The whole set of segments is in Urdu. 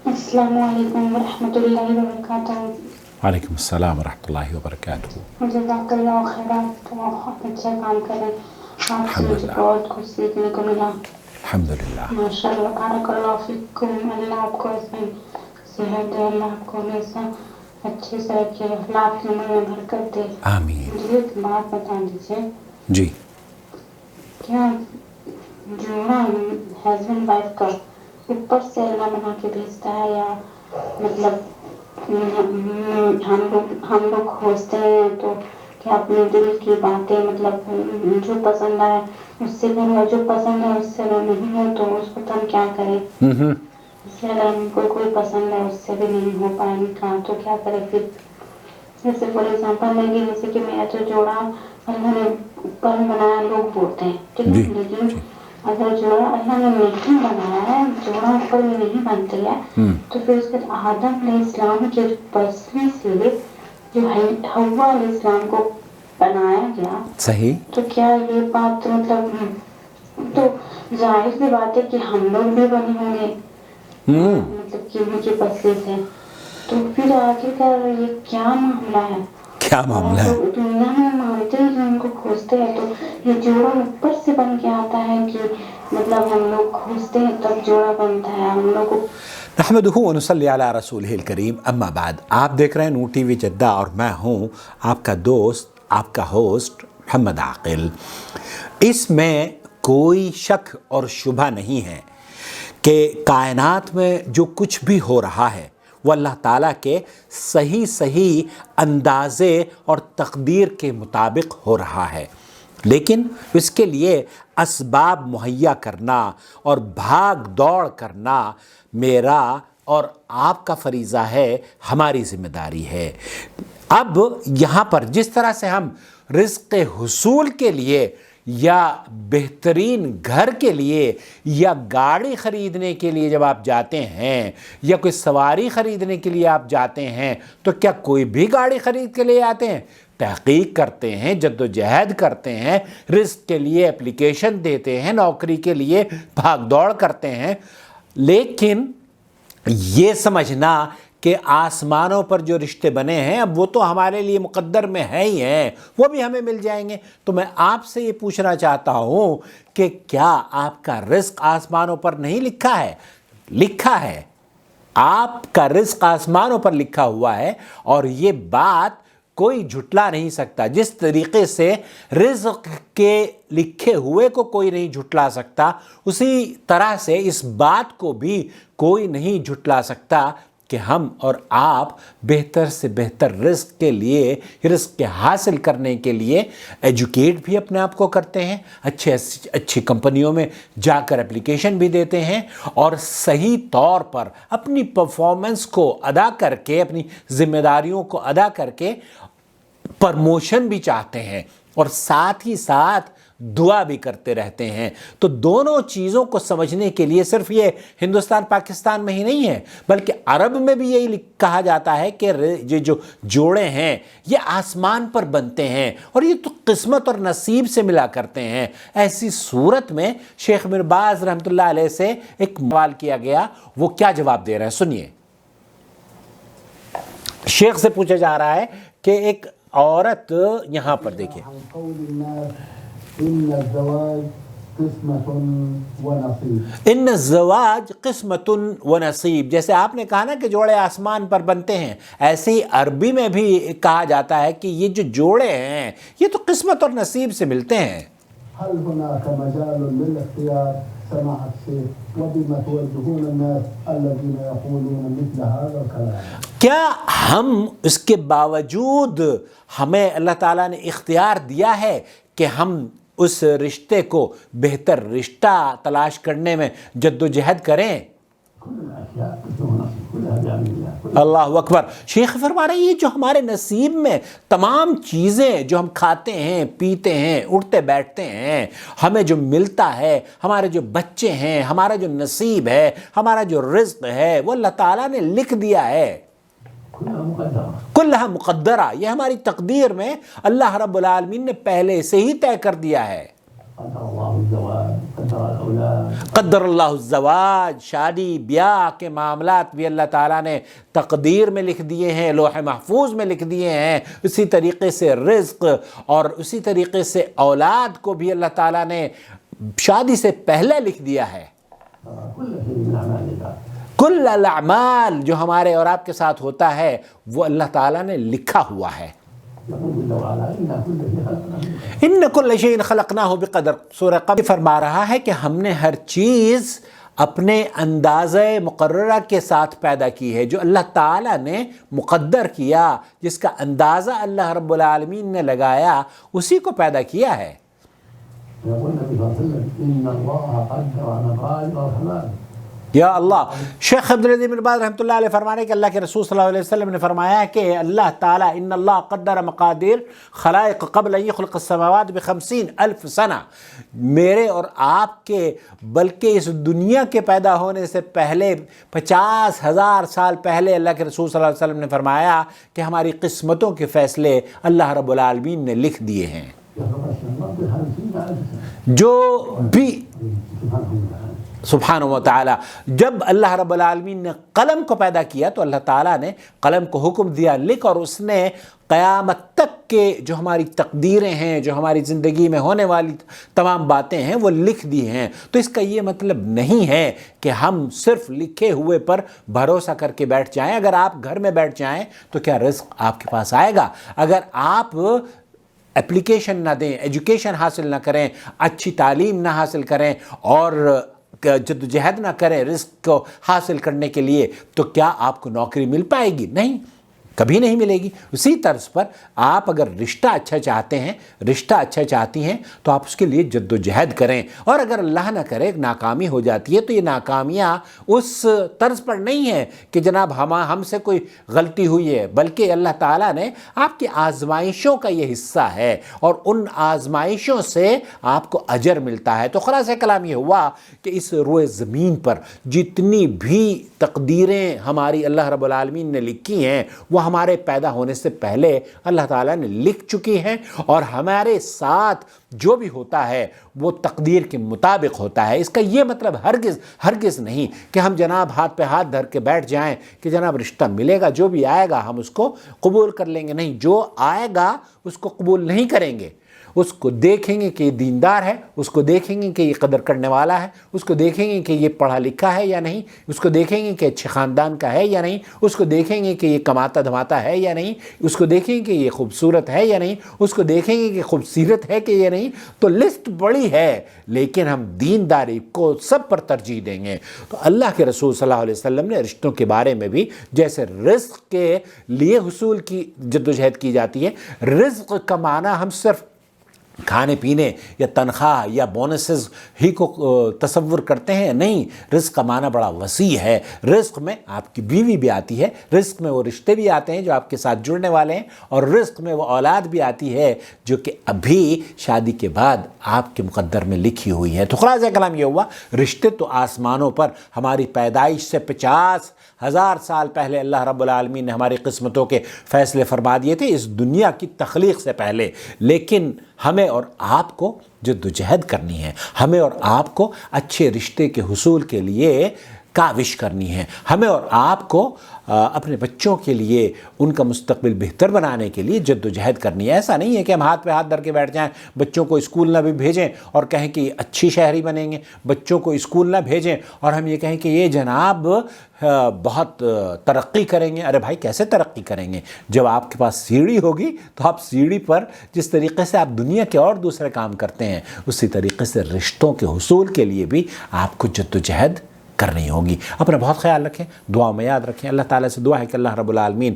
السلام علیکم ورحمۃ اللہ وبرکاتہ. وعلیکم السلام ورحمۃ اللہ وبرکاتہ. جزاک اللہ خیرات. تو بہت اچھا کام کریں. آپ سے مجھے الحمدللہ بہت کچھ سیکھنے کو ملا. الحمدللہ. ماشاء اللہ بارک اللہ فیکم. اللہ آپ کو ایسے صحت دے. اللہ آپ کو ہمیشہ اچھے سے رکھے. اخلاق میں برکت دے. آمین. مجھے ایک بات بتا دیجیے. جی. کیا جوڑا ہسبینڈ وائف کا اوپر سے اللہ بنا کے بھیجتا ہے، یا مطلب ہم لوگ کھوجتے ہیں تو کیا اپنے دل کی باتیں مطلب جو پسند آئے اس سے کرو، جو پسند ہے اس سے نہیں ہو تو اس کو تو ہم کیا کریں؟ اس سے اگر ہم کو کوئی پسند ہے اس سے بھی نہیں ہو پائے نکاح تو کیا کریں پھر؟ جیسے فار ایگزامپل لیں گے، جیسے کہ میرا جو جوڑا اللہ نے اوپر بنایا لوگ بولتے ہیں ٹھیک ہے، جی لیکن جی. اگر جوڑا اللہ نے نہیں بنایا ہے، جوڑا اوپر میں نہیں بنتی ہے، تو پھر اس کے آدم علیہ السلام کے بچنے سے جو حوا علیہ السلام کو بنایا گیا، صحیح. تو کیا یہ بات مطلب تو ظاہر سی بات ہے کہ ہم لوگ بھی بنے ہوں گے مطلب کہ ان کے بچے سے. تو پھر آخرکار یہ کیا معاملہ ہے؟ کیا اور معاملہ ہم ہے؟ لوگ دنیا میں مانتے ہیں جو ان کو کھوجتے ہیں تو یہ جوڑا اوپر سے بن کے آتا ہے کہ مطلب ہم لوگ کھوجتے ہیں تب جوڑا بنتا ہے ہم لوگ کو؟ نحمدہ و نصلی علی رسولہ الکریم. اما بعد. آپ دیکھ رہے ہیں نور ٹی وی جدہ اور میں ہوں آپ کا دوست، آپ کا ہوسٹ محمد عاقل. اس میں کوئی شک اور شبہ نہیں ہے کہ کائنات میں جو کچھ بھی ہو رہا ہے وہ اللہ تعالیٰ کے صحیح اندازے اور تقدیر کے مطابق ہو رہا ہے، لیکن اس کے لیے اسباب مہیا کرنا اور بھاگ دوڑ کرنا میرا اور آپ کا فریضہ ہے، ہماری ذمہ داری ہے. اب یہاں پر جس طرح سے ہم رزق حصول کے لیے یا بہترین گھر کے لیے یا گاڑی خریدنے کے لیے جب آپ جاتے ہیں یا کوئی سواری خریدنے کے لیے آپ جاتے ہیں تو کیا کوئی بھی گاڑی خرید کے لیے آتے ہیں؟ تحقیق کرتے ہیں، جد و جہد کرتے ہیں، رزق کے لیے اپلیکیشن دیتے ہیں، نوکری کے لیے بھاگ دوڑ کرتے ہیں. لیکن یہ سمجھنا کہ آسمانوں پر جو رشتے بنے ہیں اب وہ تو ہمارے لیے مقدر میں ہے ہی ہیں، وہ بھی ہمیں مل جائیں گے. تو میں آپ سے یہ پوچھنا چاہتا ہوں کہ کیا آپ کا رزق آسمانوں پر نہیں لکھا ہے؟ لکھا ہے. آپ کا رزق آسمانوں پر لکھا ہوا ہے اور یہ بات کوئی جھٹلا نہیں سکتا. جس طریقے سے رزق کے لکھے ہوئے کو کوئی نہیں جھٹلا سکتا، اسی طرح سے اس بات کو بھی کوئی نہیں جھٹلا سکتا کہ ہم اور آپ بہتر سے بہتر رزق کے لیے، رزق کے حاصل کرنے کے لیے ایجوکیٹ بھی اپنے آپ کو کرتے ہیں، اچھی کمپنیوں میں جا کر اپلیکیشن بھی دیتے ہیں اور صحیح طور پر اپنی پرفارمنس کو ادا کر کے، اپنی ذمہ داریوں کو ادا کر کے پرموشن بھی چاہتے ہیں اور ساتھ ہی ساتھ دعا بھی کرتے رہتے ہیں. تو دونوں چیزوں کو سمجھنے کے لیے صرف یہ ہندوستان پاکستان میں ہی نہیں ہے بلکہ عرب میں بھی یہی کہا جاتا ہے کہ یہ جو جوڑے ہیں یہ آسمان پر بنتے ہیں اور یہ تو قسمت اور نصیب سے ملا کرتے ہیں. ایسی صورت میں شیخ بن باز رحمۃ اللہ علیہ سے ایک سوال کیا گیا، وہ کیا جواب دے رہے ہیں سنیے. شیخ سے پوچھا جا رہا ہے کہ ایک عورت، یہاں پر دیکھیں، ان الزواج قسمت و نصیب، جیسے آپ نے کہا نا کہ جوڑے آسمان پر بنتے ہیں، ایسے ہی عربی میں بھی کہا جاتا ہے کہ یہ جو جوڑے ہیں یہ تو قسمت اور نصیب سے ملتے ہیں. کیا ہم اس کے باوجود ہمیں اللہ تعالیٰ نے اختیار دیا ہے کہ ہم اس رشتے کو بہتر رشتہ تلاش کرنے میں جد و جہد کریں؟ اللہ اکبر. شیخ فرما رہے ہیں یہ جو ہمارے نصیب میں تمام چیزیں جو ہم کھاتے ہیں، پیتے ہیں، اٹھتے بیٹھتے ہیں، ہمیں جو ملتا ہے، ہمارے جو بچے ہیں، ہمارا جو نصیب ہے، ہمارا جو رزق ہے، وہ اللہ تعالیٰ نے لکھ دیا ہے. کلھا مقدرہ، یہ ہماری تقدیر میں اللہ رب العالمین نے پہلے سے ہی طے کر دیا ہے. قدر اللہ الزواج، شادی بیاہ کے معاملات بھی اللہ تعالیٰ نے تقدیر میں لکھ دیے ہیں، لوح محفوظ میں لکھ دیے ہیں۔ اسی طریقے سے رزق اور اسی طریقے سے اولاد کو بھی اللہ تعالیٰ نے شادی سے پہلے لکھ دیا ہے۔ کل الاعمال جو ہمارے اور آپ کے ساتھ ہوتا ہے وہ اللہ تعالیٰ نے لکھا ہوا ہے۔ ان کل شیء خلقناہ بقدر، سورہ قمر فرما رہا ہے کہ ہم نے ہر چیز اپنے اندازہ مقررہ کے ساتھ پیدا کی ہے، جو اللہ تعالیٰ نے مقدر کیا، جس کا اندازہ اللہ رب العالمین نے لگایا، اسی کو پیدا کیا ہے۔ یا اللہ، شیخ عبدالعزیز بن باز رحمۃ اللہ علیہ فرمانے کہ اللہ کے رسول صلی اللہ علیہ وسلم نے فرمایا ہے کہ اللہ تعالیٰ ان اللہ قدر مقادیر خلائق قبل ان یخلق السماوات ب50,000 سنہ، میرے اور آپ کے بلکہ اس دنیا کے پیدا ہونے سے پہلے 50,000 سال پہلے اللہ کے رسول صلی اللہ علیہ وسلم نے فرمایا کہ ہماری قسمتوں کے فیصلے اللہ رب العالمین نے لکھ دیے ہیں۔ جو بھی سبحانہ و تعالی، جب اللہ رب العالمین نے قلم کو پیدا کیا تو اللہ تعالیٰ نے قلم کو حکم دیا لکھ، اور اس نے قیامت تک کے جو ہماری تقدیریں ہیں، جو ہماری زندگی میں ہونے والی تمام باتیں ہیں وہ لکھ دی ہیں۔ تو اس کا یہ مطلب نہیں ہے کہ ہم صرف لکھے ہوئے پر بھروسہ کر کے بیٹھ جائیں۔ اگر آپ گھر میں بیٹھ جائیں تو کیا رزق آپ کے پاس آئے گا؟ اگر آپ اپلیکیشن نہ دیں، ایجوکیشن حاصل نہ کریں، اچھی تعلیم نہ حاصل کریں اور جدوجہد نہ کریں رزق کو حاصل کرنے کے لیے، تو کیا آپ کو نوکری مل پائے گی؟ نہیں، کبھی نہیں ملے گی۔ اسی طرز پر آپ اگر رشتہ اچھا چاہتے ہیں، رشتہ اچھا چاہتی ہیں، تو آپ اس کے لیے جد و جہد کریں، اور اگر اللہ نہ کرے ناکامی ہو جاتی ہے تو یہ ناکامیاں اس طرز پر نہیں ہے کہ جناب ہم سے کوئی غلطی ہوئی ہے، بلکہ اللہ تعالیٰ نے آپ کی آزمائشوں کا یہ حصہ ہے، اور ان آزمائشوں سے آپ کو اجر ملتا ہے۔ تو خلاصہ کلام یہ ہوا کہ اس روئے زمین پر جتنی بھی تقدیریں ہماری اللہ رب العالمین نے لکھی ہیں وہ ہمارے پیدا ہونے سے پہلے اللہ تعالیٰ نے لکھ چکی ہیں، اور ہمارے ساتھ جو بھی ہوتا ہے وہ تقدیر کے مطابق ہوتا ہے۔ اس کا یہ مطلب ہرگز نہیں کہ ہم جناب ہاتھ پہ ہاتھ دھر کے بیٹھ جائیں کہ جناب رشتہ ملے گا، جو بھی آئے گا ہم اس کو قبول کر لیں گے۔ نہیں، جو آئے گا اس کو قبول نہیں کریں گے۔ اس کو دیکھیں گے کہ یہ دیندار ہے، اس کو دیکھیں گے کہ یہ قدر کرنے والا ہے، اس کو دیکھیں گے کہ یہ پڑھا لکھا ہے یا نہیں، اس کو دیکھیں گے کہ اچھے خاندان کا ہے یا نہیں، اس کو دیکھیں گے کہ یہ کماتا دھماتا ہے یا نہیں، اس کو دیکھیں گے کہ یہ خوبصورت ہے یا نہیں، اس کو دیکھیں گے کہ خوبصورت ہے کہ یہ نہیں۔ تو لسٹ بڑی ہے، لیکن ہم دینداری کو سب پر ترجیح دیں گے۔ تو اللہ کے رسول صلی اللہ علیہ وسلم نے رشتوں کے بارے میں بھی جیسے رزق کے لیے حصول کی جدوجہد کی جاتی ہے، رزق کا معنی ہم صرف کھانے پینے یا تنخواہ یا بونسز ہی کو تصور کرتے ہیں، نہیں، رزق کا معنی بڑا وسیع ہے۔ رزق میں آپ کی بیوی بھی آتی ہے، رزق میں وہ رشتے بھی آتے ہیں جو آپ کے ساتھ جڑنے والے ہیں، اور رزق میں وہ اولاد بھی آتی ہے جو کہ ابھی شادی کے بعد آپ کے مقدر میں لکھی ہوئی ہے۔ تو خلاصہ کلام یہ ہوا، رشتے تو آسمانوں پر ہماری پیدائش سے 50,000 سال پہلے اللہ رب العالمین نے ہماری قسمتوں کے فیصلے فرما دیے تھے، اس دنیا کی تخلیق سے پہلے، لیکن ہمیں اور آپ کو جدوجہد کرنی ہے، ہمیں اور آپ کو اچھے رشتے کے حصول کے لیے کاوش کرنی ہے، ہمیں اور آپ کو اپنے بچوں کے لیے ان کا مستقبل بہتر بنانے کے لیے جدوجہد کرنی ہے۔ ایسا نہیں ہے کہ ہم ہاتھ پہ ہاتھ دھر کے بیٹھ جائیں، بچوں کو اسکول نہ بھی بھیجیں اور کہیں کہ یہ اچھی شہری بنیں گے، بچوں کو اسکول نہ بھیجیں اور ہم یہ کہیں کہ یہ جناب بہت ترقی کریں گے۔ ارے بھائی، کیسے ترقی کریں گے؟ جب آپ کے پاس سیڑھی ہوگی تو آپ سیڑھی پر جس طریقے سے آپ دنیا کے اور دوسرے کام کرتے ہیں، اسی طریقے سے رشتوں کے حصول کے لیے بھی آپ کو جدوجہد کرنی ہوگی۔ اپنا بہت خیال رکھیں، دعا میں یاد رکھیں۔ اللہ تعالیٰ سے دعا ہے کہ اللہ رب العالمین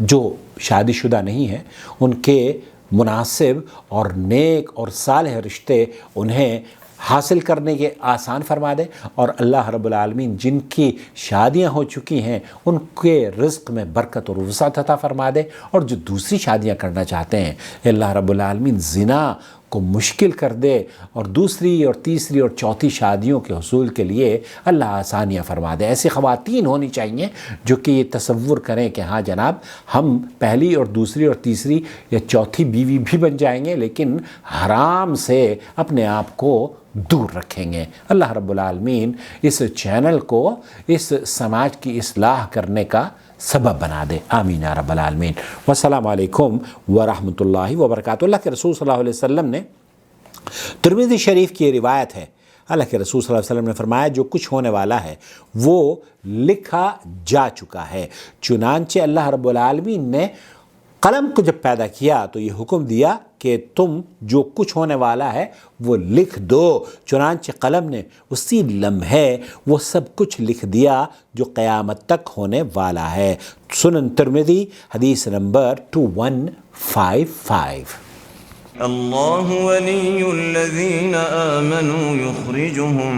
جو شادی شدہ نہیں ہیں ان کے مناسب اور نیک اور صالح رشتے انہیں حاصل کرنے کے آسان فرما دے، اور اللہ رب العالمین جن کی شادیاں ہو چکی ہیں ان کے رزق میں برکت اور وسعت عطا فرما دے، اور جو دوسری شادیاں کرنا چاہتے ہیں اللہ رب العالمین زنا کو مشکل کر دے، اور دوسری اور تیسری اور چوتھی شادیوں کے حصول کے لیے اللہ آسانیاں فرما دے۔ ایسی خواتین ہونی چاہیے جو کہ یہ تصور کریں کہ ہاں جناب ہم پہلی اور دوسری اور تیسری یا چوتھی بیوی بھی بن جائیں گے، لیکن حرام سے اپنے آپ کو دور رکھیں گے۔ اللہ رب العالمین اس چینل کو اس سماج کی اصلاح کرنے کا سبب بنا دے، آمین یا رب العالمین۔ والسلام علیکم ورحمۃ اللہ وبرکاتہ۔ اللہ کے رسول صلی اللہ علیہ وسلم نے، ترمذی شریف کی یہ روایت ہے، اللہ کے رسول صلی اللہ علیہ وسلم نے فرمایا جو کچھ ہونے والا ہے وہ لکھا جا چکا ہے۔ چنانچہ اللہ رب العالمین نے قلم کو جب پیدا کیا تو یہ حکم دیا کہ تم جو کچھ ہونے والا ہے وہ لکھ دو۔ چنانچہ قلم نے اسی لمحے وہ سب کچھ لکھ دیا جو قیامت تک ہونے والا ہے۔ سنن ترمذی حدیث نمبر 2155۔ الله ولي الذين آمنوا يخرجهم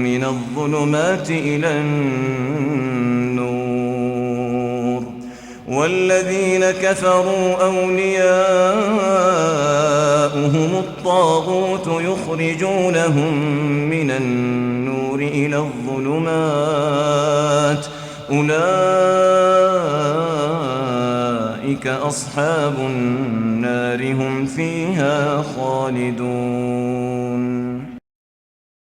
من الظلمات إلى النور والذين كفروا أولياؤهم الطاغوت يخرجونهم من النور إلى الظلمات أولئك أصحاب النار هم فيها خالدون۔